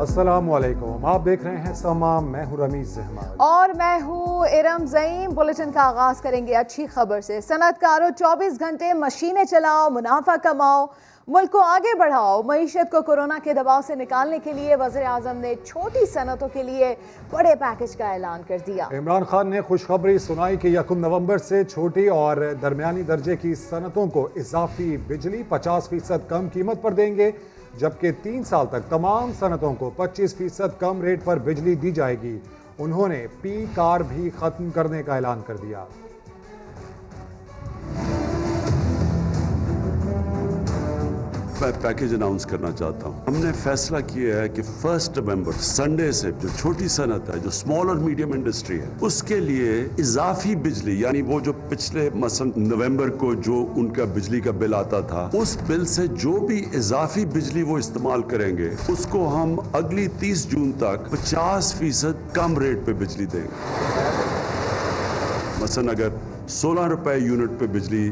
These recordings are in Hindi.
अस्सलामुअलैकुम, आप देख रहे हैं समा। मैं हूं रमीज अहमद और मैं हूं इरम ज़ईम। बुलेटिन का आगाज करेंगे अच्छी खबर से। सनतकारों 24 घंटे मशीनें चलाओ, मुनाफा कमाओ, मुल्क को आगे बढ़ाओ। मईशत को कोरोना के दबाव से निकालने के लिए वज़ीर आज़म ने छोटी सनतों के लिए बड़े पैकेज का ऐलान कर दिया। इमरान खान ने खुशखबरी सुनाई कि 1 नवंबर से छोटी और दरमियानी दर्जे की सनतों को इजाफी बिजली 50% कम कीमत पर देंगे, जबकि 3 साल तक तमाम सनतों को 25% कम रेट पर बिजली दी जाएगी। उन्होंने पी कार भी खत्म करने का ऐलान कर दिया। मैं पैकेज अनाउंस करना चाहता हूं। हमने फैसला किया है कि 1 नवंबर संडे से जो छोटी सनत है, जो स्मॉल और मीडियम इंडस्ट्री है, उसके लिए इजाफी बिजली, यानी वो जो पिछले मसलन नवंबर को जो उनका बिजली का बिल आता था, उस बिल से जो भी इजाफी बिजली वो इस्तेमाल करेंगे, उसको हम अगली 30 जून तक 50% कम रेट पे बिजली देंगे। मसलन अगर 16 रुपए यूनिट पे बिजली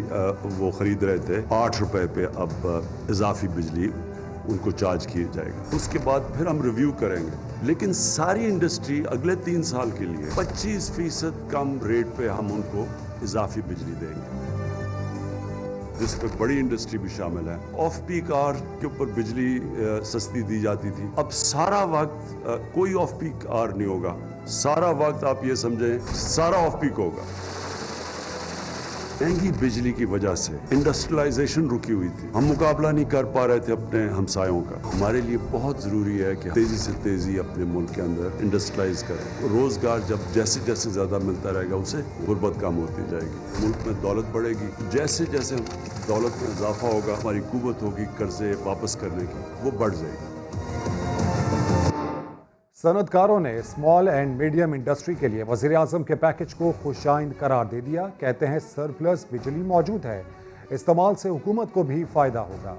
वो खरीद रहे थे, 8 रुपए पे अब इजाफी बिजली उनको चार्ज किया जाएगा। उसके बाद फिर हम रिव्यू करेंगे, लेकिन सारी इंडस्ट्री अगले 3 साल के लिए 25% कम रेट पे हम उनको इजाफी बिजली देंगे, जिसमें बड़ी इंडस्ट्री भी शामिल है। ऑफ पीक आवर के ऊपर बिजली सस्ती दी जाती थी, अब सारा वक्त कोई ऑफ पीक आवर नहीं होगा। सारा वक्त आप ये समझें सारा ऑफ पीक होगा। महंगी बिजली की वजह से इंडस्ट्रियलाइजेशन रुकी हुई थी, हम मुकाबला नहीं कर पा रहे थे अपने हमसायों का। हमारे लिए बहुत जरूरी है कि तेजी से तेजी अपने मुल्क के अंदर इंडस्ट्रियलाइज करें। रोजगार जब जैसे जैसे ज्यादा मिलता रहेगा, उसे गुर्बत कम होती जाएगी, मुल्क में दौलत बढ़ेगी। जैसे जैसे दौलत में इजाफा होगा, हमारी कुव्वत होगी कर्जे वापस करने की, वो बढ़ जाएगी। सनतकारों ने स्मॉल एंड मीडियम इंडस्ट्री के लिए वज़ीर आज़म के पैकेज को खुशाइंद करार दे दिया। कहते हैं सरप्लस बिजली मौजूद है, इस्तेमाल से हुकूमत को भी फायदा होगा।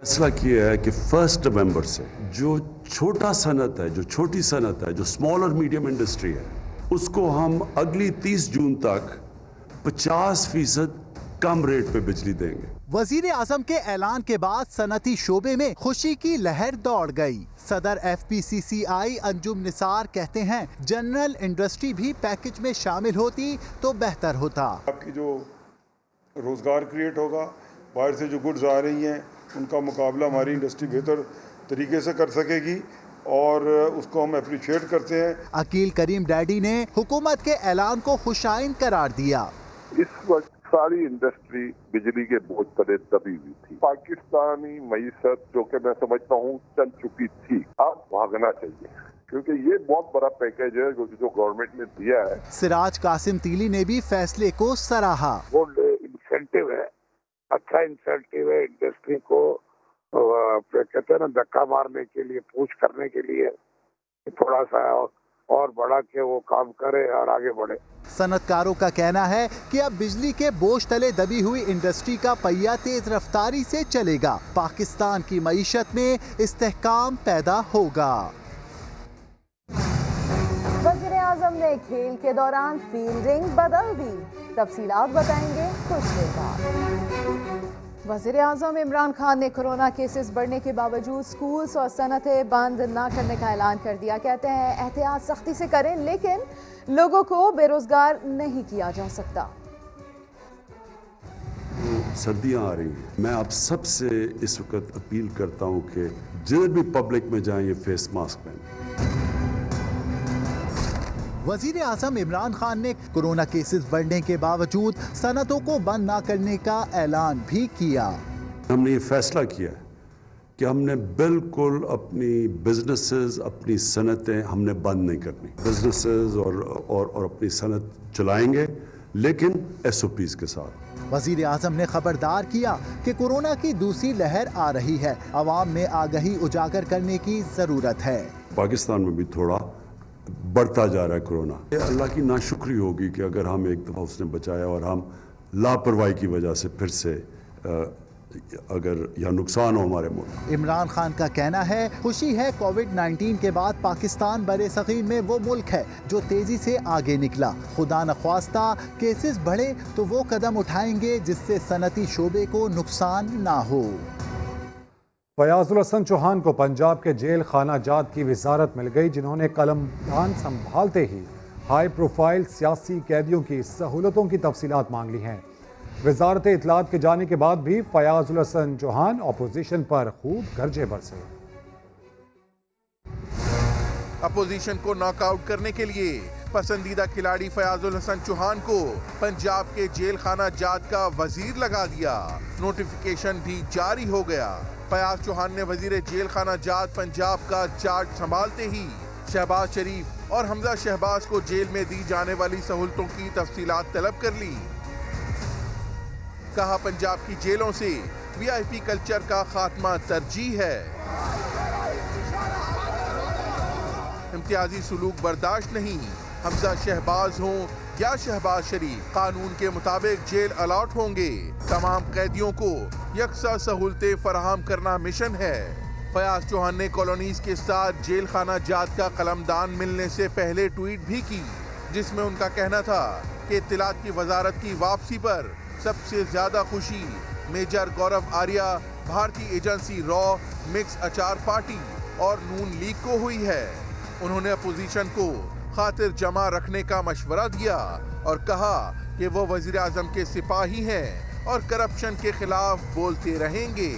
फैसला किया है कि 1 नवंबर से जो छोटा सनत है, जो छोटी सनत है, जो स्मॉल और मीडियम इंडस्ट्री है, उसको हम अगली 30 जून तक 50% कम रेट पे बिजली देंगे। वजीर आजम के ऐलान के बाद सनती शोबे में खुशी की लहर दौड़ गई। सदर FPCCI अंजुम निसार कहते हैं, जनरल इंडस्ट्री भी पैकेज में शामिल होती तो बेहतर होता। आपकी जो रोजगार क्रिएट होगा, बाहर से जो गुड्स आ रही हैं, उनका मुकाबला हमारी इंडस्ट्री बेहतर तरीके से कर सकेगी और उसको हम अप्रिशिएट करते हैं। अकील करीम डैडी ने हुकूमत के ऐलान को खुशाइंद करार दिया। इस वक्त सारी इंडस्ट्री बिजली के बोझ तले दबी हुई थी। पाकिस्तानी मईशत जो कि मैं समझता हूँ चल चुकी थी, अब भागना चाहिए, क्योंकि ये बहुत बड़ा पैकेज है जो गवर्नमेंट ने दिया है। सिराज कासिम तीली ने भी फैसले को सराहा। वो इंसेंटिव है, अच्छा इंसेंटिव है इंडस्ट्री को, कहते हैं ना, धक्का मारने के लिए, पुश करने के लिए, थोड़ा सा और बढ़ा के वो काम करे और आगे बढ़े। सनतकारों का कहना है कि अब बिजली के बोझ तले दबी हुई इंडस्ट्री का पहिया तेज रफ्तारी से चलेगा। पाकिस्तान की मईशत में इस्तेहकाम पैदा होगा। वज़ीर आज़म ने खेल के दौरान फील्डिंग बदल दी, तफसीलात बताएंगे कुछ देर बाद। वज़ीर आज़म इमरान खान ने कोरोना केसेस बढ़ने के बावजूद स्कूल्स और सनतें बंद न करने का ऐलान कर दिया। कहते हैं एहतियात सख्ती से करें, लेकिन लोगों को बेरोजगार नहीं किया जा सकता। सर्दियां आ रही हैं, मैं आप सबसे इस वक्त अपील करता हूं कि जिधर भी पब्लिक में जाएं, ये फेस मास्क पहनें। वजीर आजम इमरान खान ने कोरोना केसेस बढ़ने के बावजूद सनतों को बंद न करने का ऐलान भी किया। हमने ये फैसला किया कि हमने बिल्कुल अपनी बिजनेसेस, अपनी सनतें हमने बंद नहीं करनी। बिजनेसेस और अपनी सनत चलाएंगे, लेकिन SOPs के साथ। वजीर आजम ने खबरदार किया कि कोरोना की दूसरी लहर आ रही है, अवाम में आगाही उजागर करने की जरूरत है। पाकिस्तान में भी थोड़ा बढ़ता जा रहा है कोरोना। ये अल्लाह की नाशुक्री होगी कि अगर हम एक दफ़ा उसने बचाया और हम लापरवाही की वजह से फिर से अगर यह नुकसान हो हमारे मुल्क। इमरान खान का कहना है, खुशी है कोविड-19 के बाद पाकिस्तान बरे सगीर में वो मुल्क है जो तेजी से आगे निकला। खुदा न ख्वास्ता केसेस बढ़े तो वो कदम उठाएंगे जिससे सनती शोबे को नुकसान ना हो। फयाजुल हसन चौहान को पंजाब के जेल खाना जात की वजारत मिल गई, जिन्होंने कलमदान संभालते ही हाई प्रोफाइल सियासी कैदियों की सहूलतों की तफसीलात मांग ली हैं। वजारत इतलात के जाने के बाद भी फयाजुल हसन चौहान अपोजिशन पर खूब गरजे बरसे। अपोजिशन को नॉकआउट करने के लिए पसंदीदा खिलाड़ी फयाजुल हसन चौहान को पंजाब के जेल खाना जात का वजीर लगा दिया। नोटिफिकेशन भी जारी हो गया। फयाज चौहान ने वजीर जेल खाना जात पंजाब का चार्ज संभालते ही शहबाज शरीफ और हमजा शहबाज को जेल में दी जाने वाली सहूलतों की तफसीलात तलब कर ली। कहा पंजाब की जेलों से वीआईपी कल्चर का खात्मा तरजीह है। इम्तियाजी सुलूक बर्दाश्त नहीं। हमजा शहबाज हों या शहबाज शरीफ, कानून के मुताबिक जेल अलॉट होंगे। तमाम कैदियों को यकसा सहूलतें फराहम करना मिशन है। फयाज चौहान ने कॉलोनीज के साथ जेल खाना जात का कलमदान मिलने से पहले ट्वीट भी की, जिसमें उनका कहना था कि इत्तलात की वजारत की वापसी पर सबसे ज्यादा खुशी मेजर गौरव आर्या, भारतीय एजेंसी रॉ, मिक्स अचार पार्टी और नून लीग को हुई है। उन्होंने अपोजिशन को खातिर जमा रखने का मशवरा दिया और कहा कि वो वजीर आजम के सिपाही हैं और करप्शन के खिलाफ बोलते रहेंगे।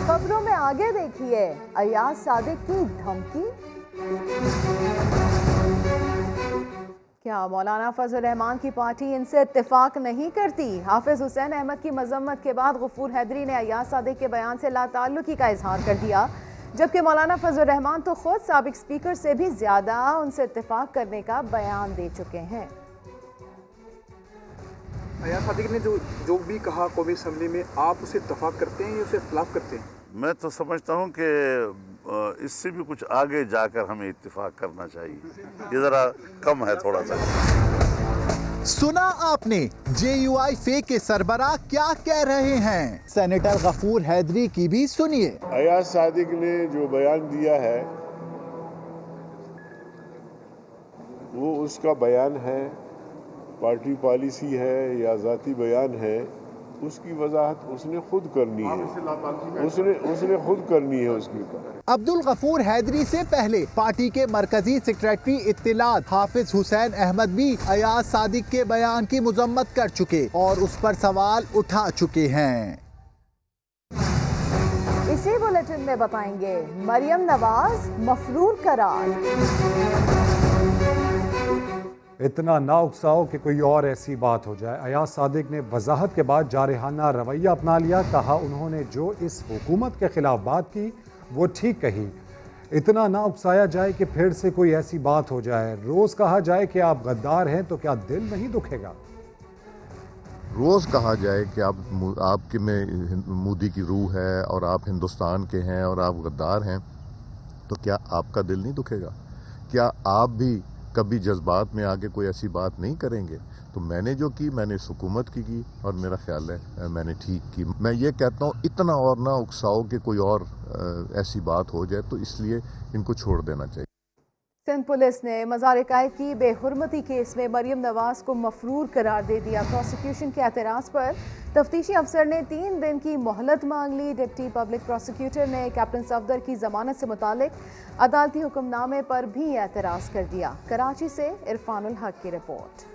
खबरों में आगे देखिए, अयाज सादिक की धमकी। क्या मौलाना फजल रहमान की पार्टी इनसे इत्तेफाक नहीं करती? हाफिज हुसैन अहमद की मजम्मत के बाद गफूर हैदरी ने अयाज सादिक के बयान से लाताल्लुकी का इजहार कर दिया, जबकि मौलाना फजल रहमान तो खुद साबिक स्पीकर से भी ज्यादा उनसे इत्तेफाक करने का बयान दे चुके हैं। अयाज सादिक ने जो भी कहा कौमी असम्बली में, आप उसे इत्तेफाक करते हैं या उसे इख्तिलाफ करते हैं? मैं तो समझता हूँ कि इससे भी कुछ आगे जाकर हमें इत्तेफाक करना चाहिए। ये ज़रा कम है थोड़ा सा। सुना आपने JUI फे के सरबराह क्या कह रहे हैं? सेनेटर गफूर हैदरी की भी सुनिए। अयाज सादिक ने जो बयान दिया है वो उसका बयान है, पार्टी पॉलिसी है या ज़ाती बयान है, उसकी वजाहत उसने खुद करनी है, उसने खुद करनी है उसकी। अब्दुल गफूर हैदरी से पहले पार्टी के मरकजी सेक्रेटरी इत्तिलात हाफिज हुसैन अहमद भी अयाज सादिक के बयान की मुजम्मत कर चुके और उस पर सवाल उठा चुके हैं। इसी बुलेटिन में बताएंगे, मरियम नवाज मफरूर करार। इतना ना उकसाओ कि कोई और ऐसी बात हो जाए। अयाज सादिक ने वजाहत के बाद जारहाना रवैया अपना लिया। कहा उन्होंने जो इस हुकूमत के खिलाफ बात की वो ठीक कही। इतना ना उकसाया जाए कि फिर से कोई ऐसी बात हो जाए। रोज कहा जाए कि आप गद्दार हैं तो क्या दिल नहीं दुखेगा? रोज कहा जाए कि आपके में मोदी की रूह है और आप हिंदुस्तान के हैं और आप गद्दार हैं, तो क्या आपका दिल नहीं दुखेगा? क्या आप भी कभी जज्बात में आके कोई ऐसी बात नहीं करेंगे? तो मैंने जो की, मैंने इस हुकूमत की और मेरा ख्याल है मैंने ठीक की। मैं ये कहता हूँ इतना और ना उकसाओ कि कोई और ऐसी बात हो जाए, तो इसलिए इनको छोड़ देना चाहिए। सिंध पुलिस ने मज़ार-ए-कायद की बेहुरमती केस में मरियम नवाज को मफरूर करार दे दिया। प्रोसिक्यूशन के एतराज़ पर तफ्तीशी अफसर ने 3 दिन की मोहलत मांग ली। डिप्टी पब्लिक प्रोसिक्यूटर ने कैप्टन सफदर की जमानत से मुतालिक अदालती हुक्मनामे पर भी एतराज़ कर दिया। कराची से इरफानुल हक की रिपोर्ट।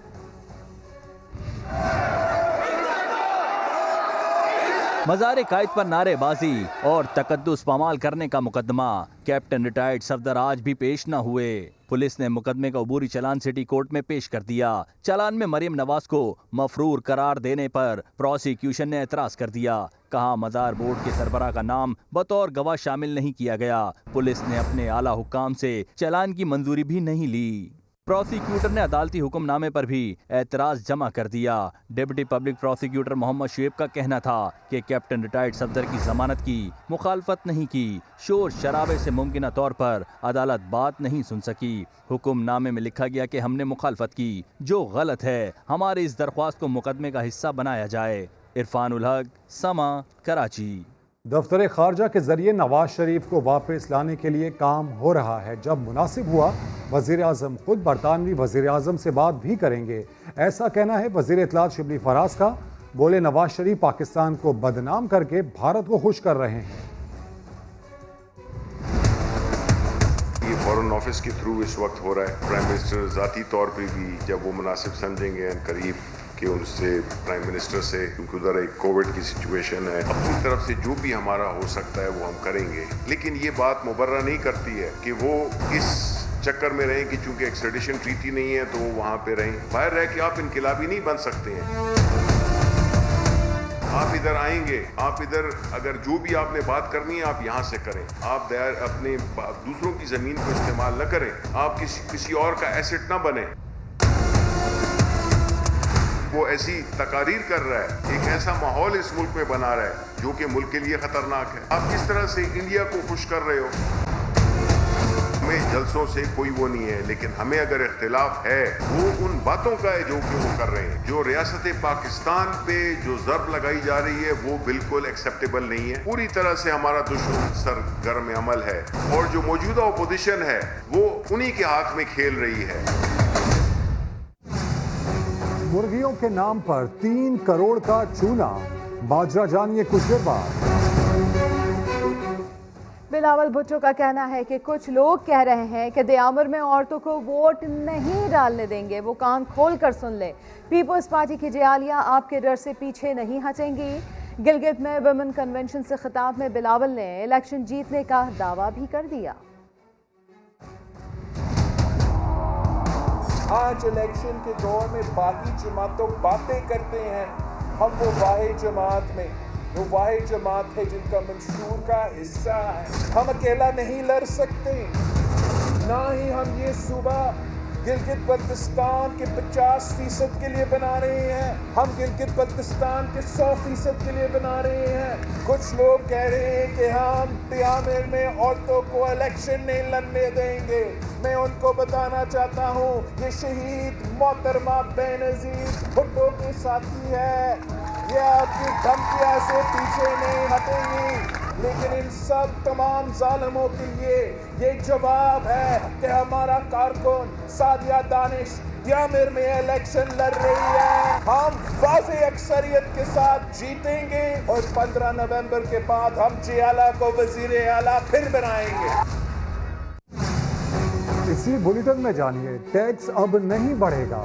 मज़ार-ए-कायद पर नारेबाजी और तकद्दुस पामाल करने का मुकदमा। कैप्टन रिटायर्ड सफदर आज भी पेश न हुए। पुलिस ने मुकदमे का अबूरी चालान सिटी कोर्ट में पेश कर दिया। चालान में मरियम नवाज को मफरूर करार देने पर प्रोसिक्यूशन ने एतराज कर दिया। कहा मज़ार बोर्ड के सरबराह का नाम बतौर गवाह शामिल नहीं किया गया। पुलिस ने अपने आला हुक्काम से चालान की मंजूरी भी नहीं ली। प्रोसिक्यूटर ने अदालती हुक्मनामे पर भी एतराज जमा कर दिया। Deputy public prosecutor Mohammad Shoaib का कहना था कि कैप्टन रिटायर्ड सफदर की जमानत की मुखालफत नहीं की। शोर शराबे से मुमकिन तौर पर अदालत बात नहीं सुन सकी। हुक्मनामे में लिखा गया कि हमने मुखालफत की, जो गलत है। हमारी इस दरख्वास्त को मुकदमे का हिस्सा बनाया जाए। इरफानुल हक, समा, कराची। दफ्तर खारजा के जरिए नवाज शरीफ को वापस लाने के लिए काम हो रहा है। जब मुनासिब हुआ वजीर आजम खुद बरतानवी वजीर आजम से बात भी करेंगे, ऐसा कहना है वजीर इत्तलात शिबली फराज का। बोले नवाज शरीफ पाकिस्तान को बदनाम करके भारत को खुश कर रहे हैं। ये फॉरेन ऑफिस के थ्रू इस वक्त हो रहा है। प्राइम मिनिस्टर ज़ाती तौर पे भी जब वो मुनासिब समझेंगे करीब कि उनसे प्राइम मिनिस्टर से, क्योंकि उधर एक कोविड की सिचुएशन है, अपनी तरफ से जो भी हमारा हो सकता है वो हम करेंगे। लेकिन ये बात मुबर्रा नहीं करती है कि वो इस चक्कर में रहें कि चूंकि एक्स्ट्रेडिशन ट्रीटी नहीं है तो वो वहाँ पे रहें। बाहर रह के आप इनकलाबी नहीं बन सकते हैं। आप इधर आएंगे, आप इधर अगर जो भी आपने बात करनी है आप यहाँ से करें। आप अपने दूसरों की ज़मीन को इस्तेमाल न करें। आप किसी और का एसेट ना बने। वो ऐसी तकारीर कर रहा है, एक ऐसा माहौल इस मुल्क में बना रहा है जो कि मुल्क के लिए खतरनाक है। आप किस तरह से इंडिया को खुश कर रहे हो? हमें जलसों से कोई वो नहीं है, लेकिन हमें अगर इख्तिलाफ है वो उन बातों का है जो कि वो कर रहे हैं। जो रियासत पाकिस्तान पे जो ज़र्ब लगाई जा रही है वो बिल्कुल एक्सेप्टेबल नहीं है। पूरी तरह से हमारा दुश्मन सरगर्म अमल है और जो मौजूदा अपोजिशन है वो उन्हीं के हाथ में खेल रही है। मुर्गियों के नाम पर 3 करोड़ का चूना, बाजरा जानिए कुछ देर बाद। बिलावल भुट्टो का कहना है कि कुछ लोग कह रहे हैं कि दयामर में औरतों को वोट नहीं डालने देंगे। वो कान खोल कर सुन ले। पीपल्स पार्टी की जियालिया आपके डर से पीछे नहीं हटेंगी। गिलगित में वुमेन कन्वेंशन से खिताब में बिलावल ने इलेक्शन जीतने का दावा भी कर दिया। आज इलेक्शन के दौर में बाकी जमातों बातें करते हैं, हम वो वाहिद जमात में, वो वाहिद जमात है जिनका मंशूर का हिस्सा है। हम अकेला नहीं लड़ सकते, ना ही हम ये सूबा गिलगित बल्तिस्तान के 50% के लिए बना रहे हैं। हम गिलगित बल्तिस्तान के 100% के लिए बना रहे हैं। कुछ लोग कह रहे हैं कि हम दयामिर में औरतों को इलेक्शन नहीं लड़ने देंगे। मैं उनको बताना चाहता हूँ ये शहीद मोहतरमा बेनज़ीर भुट्टो के साथी है, ये आपकी धमकियां से पीछे नहीं हटेंगी। लेकिन इन सब तमाम जालिमों के लिए ये जवाब है कि हमारा कारकुन सादिया दानिश दयामिर में इलेक्शन लड़ रही है। हम वाज़ेह अक्सरियत के साथ जीतेंगे और 15 नवंबर के बाद हम जियाला को वजीर आला फिर बनाएंगे। इसी बुलेटिन में जानिए टैक्स अब नहीं बढ़ेगा।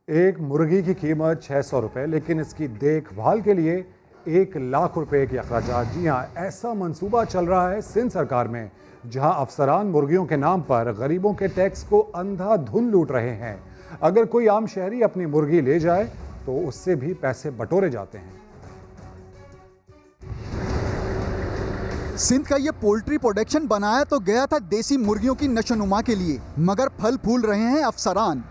एक मुर्गी की कीमत 600 रुपए, लेकिन इसकी देखभाल के लिए 1 लाख रुपए के अखराजात। जी हाँ, ऐसा मंसूबा चल रहा है सिंध सरकार में, जहां अफसरान मुर्गियों के नाम पर गरीबों के टैक्स को अंधाधुंध लूट रहे हैं। अगर कोई आम शहरी अपनी मुर्गी ले जाए तो उससे भी पैसे बटोरे जाते हैं। सिंध का ये पोल्ट्री प्रोडक्शन बनाया तो गया था देसी मुर्गियों की नशोनुमा के लिए, मगर फल फूल रहे हैं अफसरान।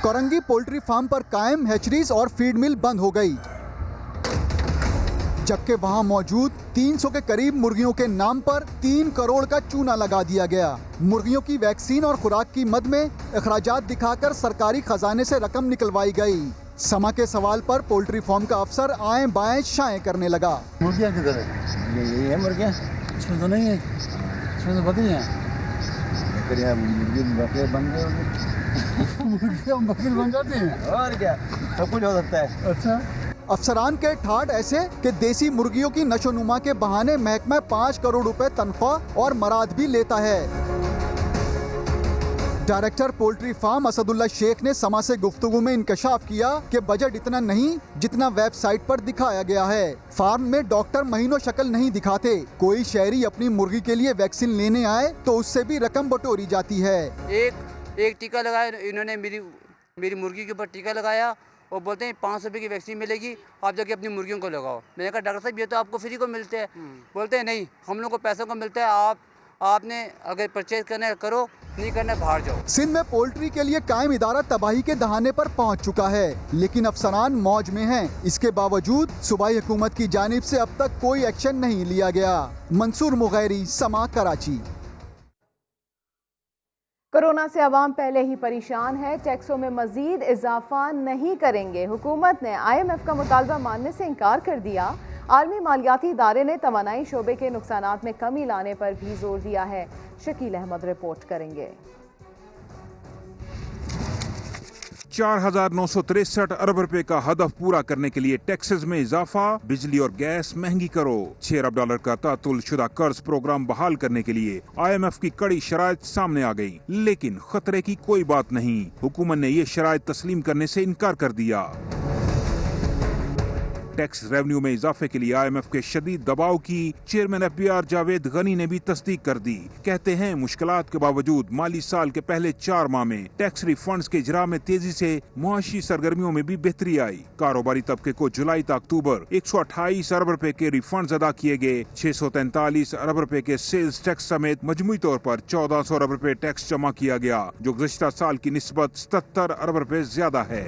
करंगी पोल्ट्री फार्म पर कायम हैचरीज और फीड मिल बंद हो गई, जबकि वहां मौजूद 300 के करीब मुर्गियों के नाम पर 3 करोड़ का चूना लगा दिया गया। मुर्गियों की वैक्सीन और खुराक की मद में अखराजात दिखाकर सरकारी खजाने से रकम निकलवाई गई। समा के सवाल पर पोल्ट्री फार्म का अफसर आएं बाएं शाएं करने लगा। मुर्गियाँ किधर है? यही है मुर्गियाँ, इसमें तो नहीं है, इसमें तो बकरी है। बकरियाँ मुर्गी बकरे बन गए होंगे। मुर्गियाँ बकरी बन जाती हैं और क्या, सब कुछ हो सकता है। अच्छा, अफसरान के ठाट ऐसे कि देसी मुर्गियों की नशोनुमा के बहाने महकमा 5 करोड़ रुपए तनख्वाह और मराद भी लेता है। Director poultry farm Asadullah Sheikh ने समा से गुफ्तगू में इंकशाफ किया कि बजट इतना नहीं जितना वेबसाइट पर दिखाया गया है। फार्म में डॉक्टर महीनों शक्ल नहीं दिखाते। कोई शहरी अपनी मुर्गी के लिए वैक्सीन लेने आए तो उससे भी रकम बटोरी जाती है। एक टीका लगाया इन्होंने, मेरी मुर्गी के ऊपर टीका लगाया और बोलते हैं 500 रुपये की वैक्सीन मिलेगी, आप जाके अपनी मुर्गियों को लगाओ। मैंने कहा डॉक्टर साहब ये तो आपको फ्री को मिलते हैं। बोलते हैं नहीं, हम लोग को पैसों को मिलता है, आपने अगर परचेज करना है करो, नहीं करना है बाहर जाओ। सिंध में पोल्ट्री के लिए कायम इदारा तबाही के दहाने पर पहुंच चुका है, लेकिन अफसरान मौज में हैं। इसके बावजूद सूबाई हुकूमत की जानिब से अब तक कोई एक्शन नहीं लिया गया। मंसूर मुगैरी, समा, कराची। कोरोना से आवाम पहले ही परेशान है, टैक्सों में मजीद इजाफा नहीं करेंगे। हुकूमत ने IMF का मुतालबा मानने से इनकार कर दिया। आलमी मालियाती इदारे ने तवानाई शोबे के नुकसानात में कमी लाने पर भी जोर दिया है। शकील अहमद रिपोर्ट करेंगे। 4,963 अरब रुपए का हदफ पूरा करने के लिए टैक्सेस में इजाफा, बिजली और गैस महंगी करो। $6 अरब का तातुल शुदा कर्ज प्रोग्राम बहाल करने के लिए IMF की कड़ी शराइत सामने आ गई, लेकिन खतरे की कोई बात नहीं। हुकूमत ने ये शराइत तस्लीम करने से इनकार कर दिया। टैक्स रेवेन्यू में इजाफे के लिए IMF के शदीद दबाव की चेयरमैन FBR जावेद गनी ने भी तस्दीक कर दी। कहते हैं मुश्किलात के बावजूद माली साल के पहले 4 माह में टैक्स रिफंड्स के इजरा में तेजी से मुआशी सरगर्मियों में भी बेहतरी आई। कारोबारी तबके को जुलाई से अक्टूबर 128 अरब रुपए के रिफंड्स अदा किए गए। 643 अरब रुपए के सेल्स टैक्स समेत मजमूई तौर पर 1400 अरब रुपए टैक्स जमा किया गया, जो गुज़िश्ता साल की निस्बत 77 अरब रुपए ज्यादा है।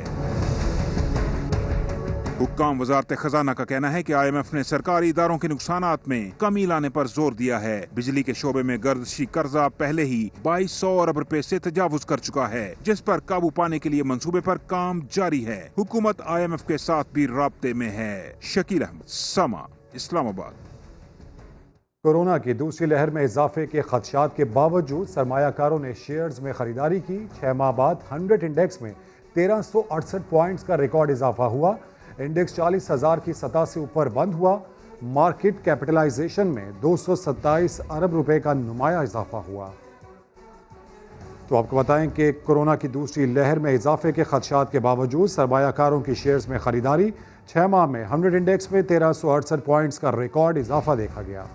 हुक्काम वजारत खजाना का कहना है कि IMF ने सरकारी इदारों के नुकसानात में कमी लाने पर जोर दिया है। बिजली के शोबे में गर्दिशी कर्जा पहले ही 2200 अरब रुपए से तजावुज कर चुका है, जिस पर काबू पाने के लिए मंसूबे पर काम जारी है। हुकूमत IMF के साथ भी राब्ते में है। शकील अहमद, समा, इस्लामाबाद। कोरोना की दूसरी लहर में इजाफे के खदशात के बावजूद सरमायाकारों ने शेयर्स में खरीदारी की। 6 माह बाद 100 इंडेक्स में 1368 पॉइंट्स का रिकॉर्ड इजाफा हुआ। इंडेक्स 40,000 की सतह से ऊपर बंद हुआ। मार्केट कैपिटलाइजेशन में 227 अरब रुपए का नुमाया इजाफा हुआ। तो आपको बताएं कि कोरोना की दूसरी लहर में इजाफे के खदशात के बावजूद सरमायाकारों की शेयर्स में खरीदारी। 6 माह में 100 इंडेक्स में 1368 पॉइंट्स का रिकॉर्ड इजाफा देखा गया।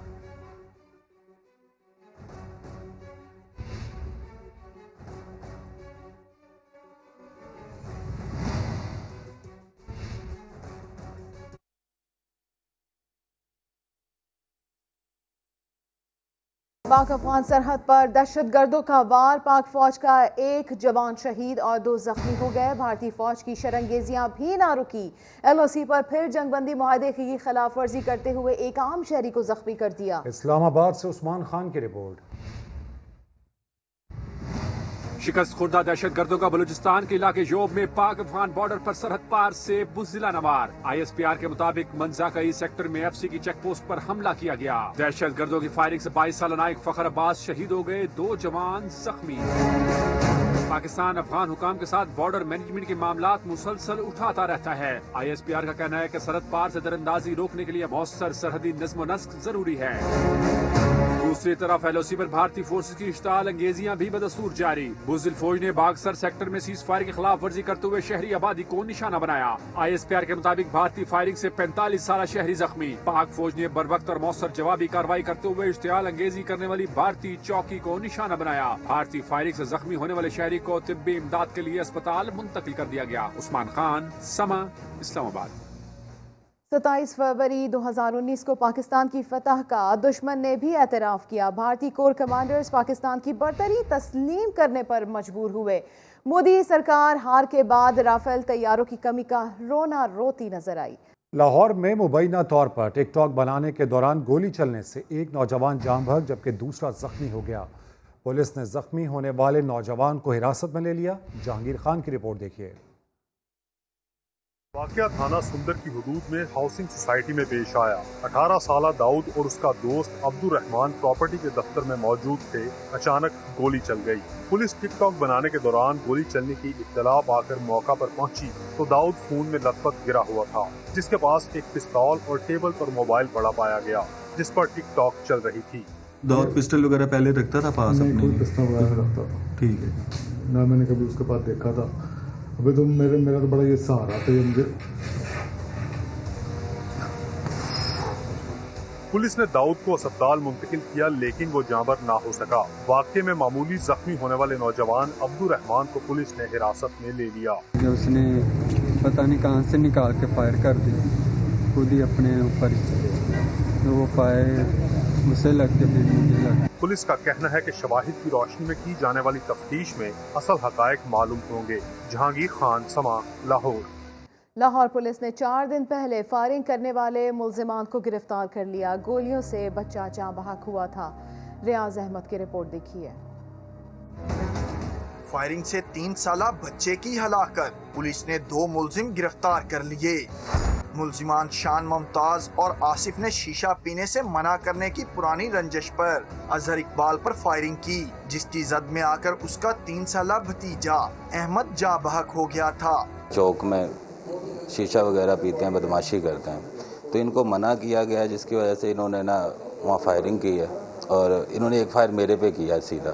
पाक अफगान सरहद पर दहशतगर्दों का वार, पाक फौज का एक जवान शहीद और 2 जख्मी हो गए। भारतीय फौज की शरंगेजियां भी ना रुकी। LOC पर फिर जंगबंदी मुआहदे की खिलाफ वर्जी करते हुए एक आम शहरी को जख्मी कर दिया। इस्लामाबाद से उस्मान खान की रिपोर्ट। शिकस्त खुर्दा दहशतगर्दों का बलूचिस्तान के इलाके योब में पाक अफगान बॉर्डर पर सरहद पार से बुज़दिलाना वार। ISPR के मुताबिक मंजाकई सेक्टर में FC की चेक पोस्ट पर हमला किया गया। दहशतगर्दों की फायरिंग से 22 साल नायक फखर अब्बास शहीद हो गए, 2 जवान जख्मी। पाकिस्तान अफगान हुकाम के साथ बॉर्डर मैनेजमेंट के मामलात मुसलसल उठाता रहता है। ISPR का कहना है कि सरहद पार से दरअंदाजी रोकने के लिए मौसर सरहदी नज्म व नस्क जरूरी है। दूसरी तरफ LOC पर भारतीय फोर्सेज की इश्ताल अंगेजियां भी बदस्तूर जारी। बुज़दिल फौज ने बागसर सेक्टर में सीज फायर की खिलाफ वर्जी करते हुए शहरी आबादी को निशाना बनाया। ISPR के मुताबिक भारतीय फायरिंग से 45 साल शहरी जख्मी। पाक फौज ने बरवक्त और मौसर जवाबी कार्रवाई करते हुए इश्तियाल अंगेजी करने वाली भारतीय चौकी को निशाना बनाया। भारतीय फायरिंग से जख्मी होने वाले शहरी को तिब्बी इमदाद के लिए अस्पताल मुंतकिल कर दिया गया। उस्मान खान, समा, इस्लामाबाद। 27 फरवरी 2019 को पाकिस्तान की फतह का दुश्मन ने भी एतराफ़ किया। भारतीय कोर कमांडर्स पाकिस्तान की बर्तरी तस्लीम करने पर मजबूर हुए। मोदी सरकार हार के बाद राफेल तैयारों की कमी का रोना रोती नजर आई। लाहौर में मुबैना तौर पर टिकटॉक बनाने के दौरान गोली चलने से एक नौजवान जान बहक जबकि दूसरा जख्मी हो गया। पुलिस ने जख्मी होने वाले नौजवान को हिरासत में ले लिया। जहांगीर खान की रिपोर्ट देखिए। वाकया थाना सुंदर की हुदूद में हाउसिंग सोसाइटी में पेश आया। 18 साला दाऊद और उसका दोस्त अब्दुल रहमान प्रॉपर्टी के दफ्तर में मौजूद थे। अचानक गोली चल गई। पुलिस टिकटॉक बनाने के दौरान गोली चलने की इत्तला पाकर मौका पर पहुंची तो दाऊद खून में लथपथ गिरा हुआ था, जिसके पास एक पिस्तौल और टेबल पर मोबाइल पड़ा पाया गया जिस पर टिकटॉक चल रही थी। दाऊद पिस्टल वगैरह पहले रखता था पास अपने? पिस्तौल वगैरह रखता था। ठीक है ना, मैंने कभी उसके पास देखा था। अभी तो मेरा तो बड़ा ये सहारा था मुझे। पुलिस ने दाऊद को अस्पताल मुंतकिल किया लेकिन वो जांबर ना हो सका। वाकये में मामूली जख्मी होने वाले नौजवान अब्दुल रहमान को पुलिस ने हिरासत में ले लिया। उसने पता नहीं कहां से निकाल के फायर कर दी, खुद ही अपने ऊपर वो फायर मुझसे लग के भी मुझे लगा। पुलिस का कहना है कि शवाहिद की रोशनी में की जाने वाली तफ्तीश में असल हकायक मालूम होंगे। जहांगीर खान, समा, लाहौर। लाहौर पुलिस ने 4 दिन पहले फायरिंग करने वाले मुल्जिमान को गिरफ्तार कर लिया। गोलियों से बच्चा जाँ बहक हुआ था। रियाज अहमद की रिपोर्ट देखिए। फायरिंग से 3 साला बच्चे की हलाकत, पुलिस ने 2 मुल्जिम गिरफ्तार कर लिए। मुलजिमान शान मुमताज और आसिफ ने शीशा पीने से मना करने की पुरानी रंजिश पर अजहर इकबाल पर फायरिंग की, जिसकी जद में आकर उसका 3 साला भतीजा अहमद जा बहक हो गया था। चौक में शीशा वगैरह पीते हैं, बदमाशी करते हैं, तो इनको मना किया गया, जिसकी वजह से इन्होंने ना वहाँ फायरिंग की है और इन्होंने एक फायर मेरे पे किया सीधा।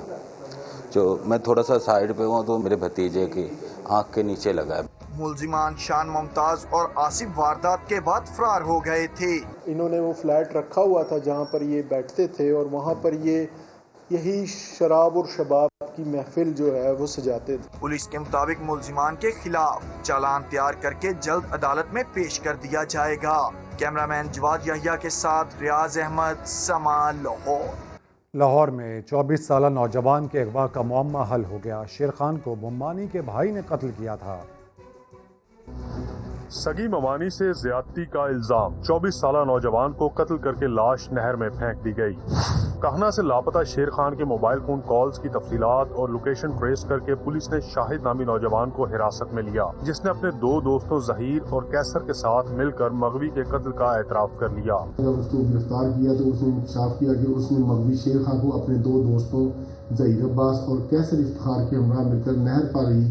जो मैं थोड़ा सा साइड पे हुआ तो मेरे भतीजे की आँख के नीचे लगा है। मुलजिमान शान मुमताज और आसिफ वारदात के बाद फरार हो गए थे। इन्होंने वो फ्लैट रखा हुआ था जहाँ पर ये बैठते थे और वहाँ पर ये यही शराब और शबाब की महफिल जो है वो सजाते थे। पुलिस के मुताबिक मुलजिमान के खिलाफ चालान तैयार करके जल्द अदालत में पेश कर दिया जाएगा। कैमरामैन जवाद याहिया के साथ रियाज अहमद, समा, लाहौर। लाहौर में 24 साला नौजवान के अगवा का मुअम्मा हल हो गया। शेर खान को बुम्मानी के भाई ने कत्ल किया था। सगी ममानी से ज्यादती का इल्जाम, 24 साला नौजवान को कत्ल करके लाश नहर में फेंक दी गई। कहना से लापता शेर खान के मोबाइल फोन कॉल्स की तफसीलात और लोकेशन ट्रेस करके पुलिस ने शाहिद नामी नौजवान को हिरासत में लिया, जिसने अपने 2 दोस्तों जहीर और कैसर के साथ मिलकर मगवी के कत्ल का एतराफ कर लिया। जब उसको गिरफ्तार किया तो उसने इंकशाफ किया कि उसने मगवी शेर खान को अपने 2 दोस्तों जहीर अब्बास और कैसर इफ्तिखार के हमरा मिलकर नहर पर ही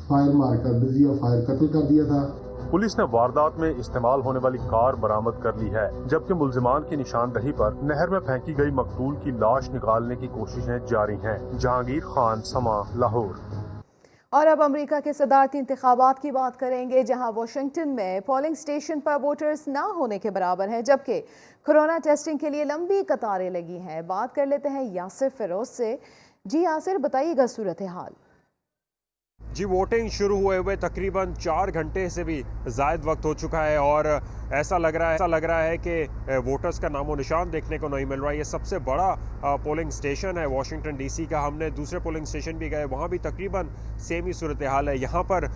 फायर मारकर बिजली और फायर कत्ल कर दिया था। पुलिस ने वारदात में इस्तेमाल होने वाली कार बरामद कर ली है, जबकि मुल्जिमान की निशानदही पर नहर में फेंकी गई मकतूल की लाश निकालने की कोशिशें जारी हैं। जहांगीर खान, समा, लाहौर। और अब अमेरिका के सदारती इंतखाबात की बात करेंगे, जहां वाशिंगटन में पोलिंग स्टेशन पर वोटर्स ना होने के बराबर हैं, जबकि कोरोना टेस्टिंग के लिए लंबी कतारें लगी हैं। बात कर लेते हैं यासिर फिरोज से। जी यासिर, बताइएगा सूरत हाल। जी, वोटिंग शुरू हुए तकरीबन 4 घंटे से भी ज़ायद वक्त हो चुका है और ऐसा लग रहा है कि वोटर्स का नामो निशान देखने को नहीं मिल रहा है। ये सबसे बड़ा पोलिंग स्टेशन है वाशिंगटन डीसी का। हमने दूसरे पोलिंग स्टेशन भी गए, वहाँ भी तकरीबन सेम ही सूरत हाल है। यहाँ पर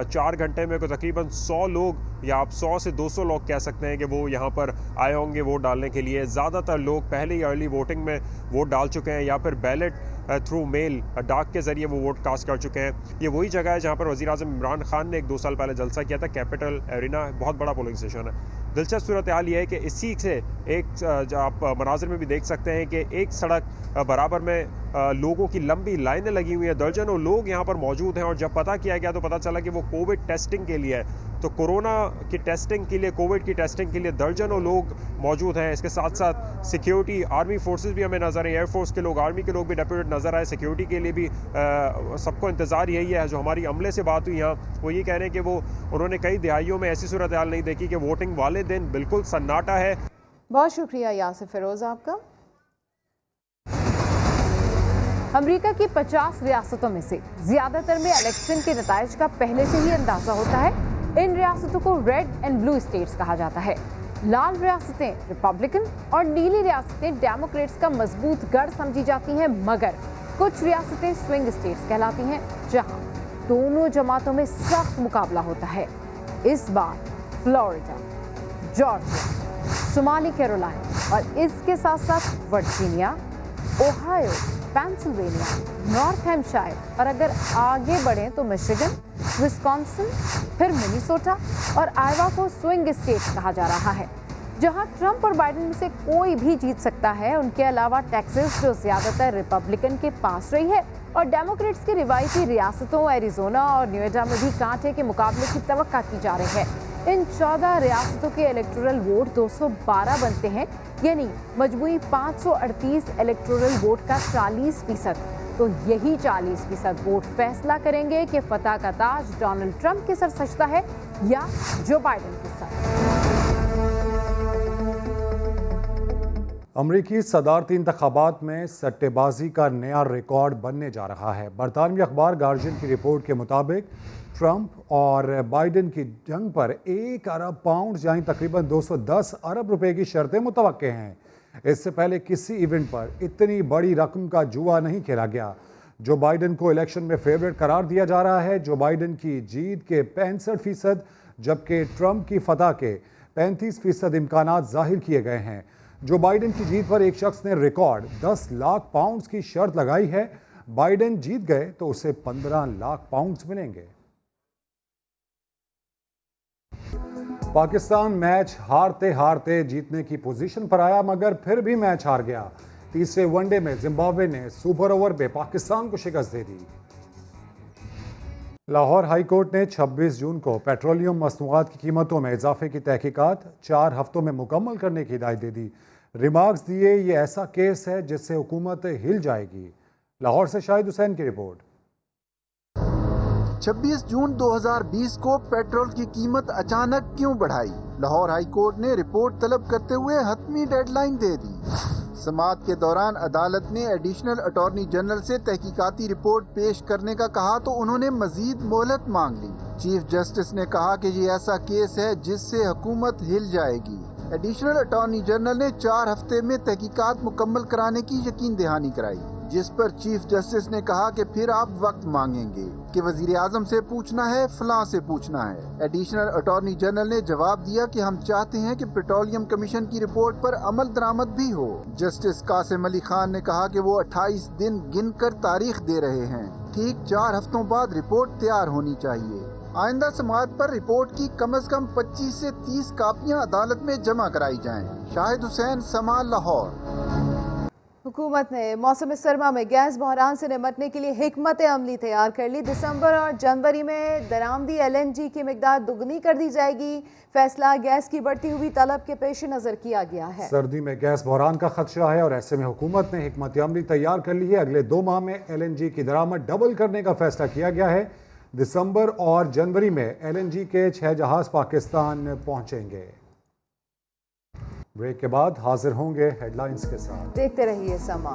4 घंटे में को तकरीबन 100 लोग या आप 100 से 200 लोग कह सकते हैं कि वो यहाँ पर आए होंगे वोट डालने के लिए। ज़्यादातर लोग पहले ही अर्ली वोटिंग में वोट डाल चुके हैं या फिर बैलेट थ्रू मेल डाक के ज़रिए वो वोट कास्ट कर चुके हैं। ये वही जगह है जहाँ पर वज़ीर आज़म इमरान खान ने 1-2 साल पहले जलसा किया था। कैपिटल एरिना बहुत बड़ा पोलिंग स्टेशन है। दिलचस्प सूरत हाल ये है कि इसी से एक आप मनाजिर में भी देख सकते हैं कि एक सड़क बराबर में लोगों की लंबी लाइनें लगी हुई हैं। दर्जनों लोग यहाँ पर मौजूद हैं और जब पता किया गया तो पता चला कि वो कोविड टेस्टिंग के लिए है। तो कोरोना की टेस्टिंग के लिए, कोविड की टेस्टिंग के लिए दर्जनों लोग मौजूद हैं। इसके साथ साथ सिक्योरिटी, आर्मी फोर्सेस भी हमें नज़र आए, एयरफोर्स के लोग, आर्मी के लोग भी डेप्यूटेड नज़र आए। सिक्योरिटी के लिए भी सबको इंतज़ार यही है। जो हमारी अमले से बात हुई यहाँ, वो ये कह रहे हैं कि वो उन्होंने कई दिहाइयों में ऐसी सूरत हाल नहीं देखी कि वोटिंग वाले दिन बिल्कुल सन्नाटा है। बहुत शुक्रिया यासिर फिरोज आपका। अमेरिका की 50 रियासतों में से ज्यादातर में इलेक्शन के नताइज का पहले से ही अंदाजा होता है। इन रियासतों को रेड एंड ब्लू स्टेट्स कहा जाता है। लाल रियासतें रिपब्लिकन और नीली रियासतें डेमोक्रेट्स का मजबूत गढ़ समझी जाती हैं, मगर कुछ रियासतें स्विंग स्टेट्स कहलाती हैं, जहां दोनों जमातों में सख्त मुकाबला होता है। इस बार फ्लोरिडा, जॉर्जिया, शुमाली कैरोलिना और इसके साथ साथ Virginia, Ohio, Pennsylvania, north Hampshire और अगर आगे बढ़ें तो मिशिगन, विस्कॉन्सिन, फिर मिनीसोटा और आयोवा को स्विंग स्टेट्स कहा जा रहा है, जहां ट्रंप और बाइडेन में से कोई भी जीत सकता है। उनके अलावा टेक्सास, जो ज्यादातर रिपब्लिकन के पास रही है, और डेमोक्रेट्स की रिवायती रियासतों एरिजोना और न्यूएडा में भी कांटे के मुकाबले की तवक्का की जा रही है। इन 14 रियासतों के इलेक्टोरल वोट 212 बनते हैं, यानी मजमूई 538 इलेक्टोरल वोट का 40%। तो यही 40% वोट फैसला करेंगे कि फतह का ताज डोनाल्ड ट्रंप के सर सजता है या जो बाइडेन के सर। अमरीकी सदारती इंतखाबात में सट्टेबाजी का नया रिकॉर्ड बनने जा रहा है। बरतानवी अखबार गार्जियन की रिपोर्ट के मुताबिक ट्रंप और बाइडेन की जंग पर 1 अरब पाउंड यानी तकरीबन 210 अरब रुपए की शर्तें मुतवक्के हैं। इससे पहले किसी इवेंट पर इतनी बड़ी रकम का जुआ नहीं खेला गया। जो बाइडेन को इलेक्शन में फेवरेट करार दिया जा रहा है। जो बाइडेन की जीत के 65%, जबकि ट्रंप की फतह के 35% इम्कानात जाहिर किए गए हैं। जो बाइडेन की जीत पर एक शख्स ने रिकॉर्ड 10 लाख पाउंड्स की शर्त लगाई है। बाइडेन जीत गए तो उसे 15 लाख पाउंड्स मिलेंगे। पाकिस्तान मैच हारते हारते जीतने की पोजीशन पर आया, मगर फिर भी मैच हार गया। तीसरे वनडे में जिम्बाब्वे ने सुपर ओवर में पाकिस्तान को शिकस्त दे दी। लाहौर हाई कोर्ट ने 26 जून को पेट्रोलियम मसनूआत की कीमतों में इजाफे की तहकीकात 4 हफ्तों में मुकम्मल करने की हिदायत दे दी। रिमार्क्स दिए, ये ऐसा केस है जिससे हुकूमत हिल जाएगी। लाहौर से शाहिद हुसैन की रिपोर्ट। 26 जून 2020 को पेट्रोल की कीमत अचानक क्यों बढ़ाई? लाहौर हाई कोर्ट ने रिपोर्ट तलब करते हुए हतमी डेडलाइन दे दी। समाअत के दौरान अदालत ने एडिशनल अटॉर्नी जनरल से तहकीकाती रिपोर्ट पेश करने का कहा तो उन्होंने मजीद मोहलत मांग ली। चीफ जस्टिस ने कहा कि ये ऐसा केस है जिससे हुकूमत हिल जाएगी। एडिशनल अटॉर्नी जनरल ने 4 हफ्ते में तहकीकात मुकम्मल कराने की यकीन दहानी कराई, जिस पर चीफ जस्टिस ने कहा कि फिर आप वक्त मांगेंगे कि वजीर आजम से पूछना है, फलां से पूछना है। एडिशनल अटॉर्नी जनरल ने जवाब दिया कि हम चाहते हैं कि पेट्रोलियम कमीशन की रिपोर्ट पर अमल दरामद भी हो। जस्टिस कासिम अली खान ने कहा कि वो 28 दिन गिनकर तारीख दे रहे हैं। ठीक 4 हफ्तों बाद रिपोर्ट तैयार होनी चाहिए। आइंदा समाअत पर रिपोर्ट की कम से कम 25 से 30 कापियां अदालत में जमा कराई जाएं। शाहिद हुसैन, समा, लाहौर। हुकूमत ने मौसम सरमा में गैस बहरान से निपटने के लिए हिकमत अमली तैयार कर ली। दिसंबर और जनवरी में दरामदी LNG की मिकदार दुगनी कर दी जाएगी। फैसला गैस की बढ़ती हुई तलब के पेश नजर किया गया है। सर्दी में गैस बहरान का खदशा है और ऐसे में हुकूमत ने हिकमत अमली तैयार कर ली है। अगले 2 माह में LNG की दरामद डबल करने का फैसला किया गया है। दिसंबर और जनवरी में LNG के 6 जहाज पाकिस्तान पहुंचेंगे। ब्रेक के बाद हाजिर होंगे हेडलाइंस के साथ। देखते रहिए समा।